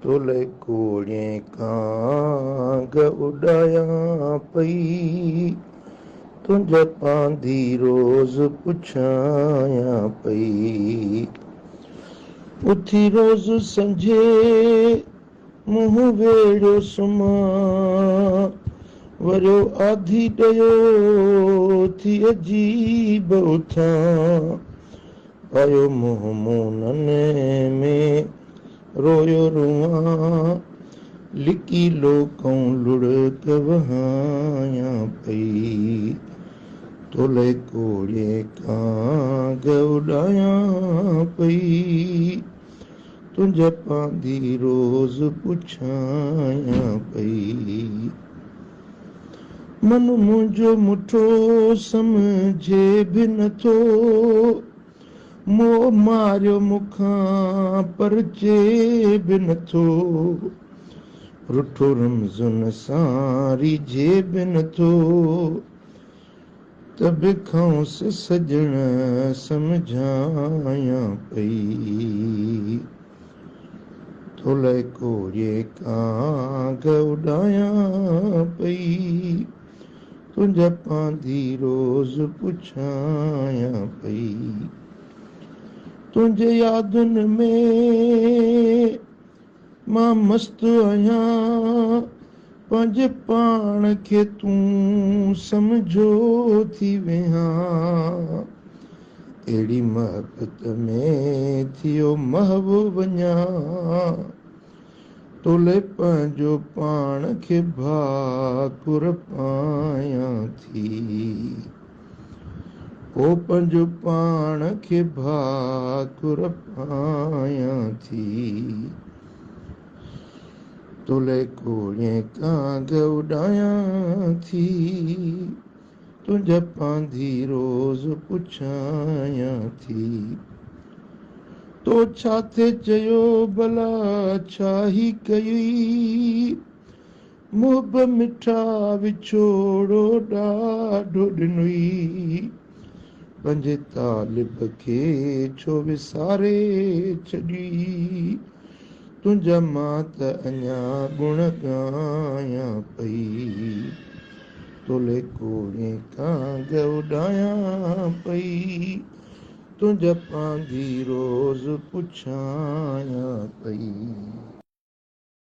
तोले कोड़े कांग उड़ाया पई, तुंहिंजा पांदी रोज़ पुछाया पई। उथी रोज़ संझे मुंहुं वेड़ियो सुम्हां, वरियो आधी ॾियो थी अजीब उथां। पायो मुंहुं मुननि में रोयो रुआं, लिकी लोकऊं लुढ़क वहाया पई। तोले कोड़े कांग उड़ाया पई, तुंहिंजा पांदी रोज़ पुछाया पई। मन मुंहिंजो मुठो सम्झे बि नथो, मोह मारियो मूंखां पर चे बि नथो। रुठो रमज़ुन सां रीझे बि नथो, त बिखऊंसि सॼण सम्झाया पई। तोले कोड़े कांग उड़ाया पई, तुंहिंजा पांदी रोज़ पुछाया पई। तुंहिंजे यादुनि में मां मस्तु आहियां, पंहिंजे पाण खे तूं सम्झो थी वेहां। अहिड़ी महबत में थियो महबो वञां, तोले पंहिंजो पाण खे भाकुर पायां थी। ओ पंहिंजो पाण खे भाकुर पायां थी। तोले कोड़े कांग उड़ाया थी, तुंहिंजा पांदी रोज़ पुछाया थी। तो छा थे चयो भला छा ही कई, मुंहं बि मिठा विछोड़ो ॾाढो ॾिनई। पंहिंजे तालिब खे छो विसारे छॾी, तुंहिंजा मां त अञा गुण ॻाया पई। तोले कोड़े कांग उड़ाया पई, तुंहिंजा पांदी रोज़ पुछाया पई।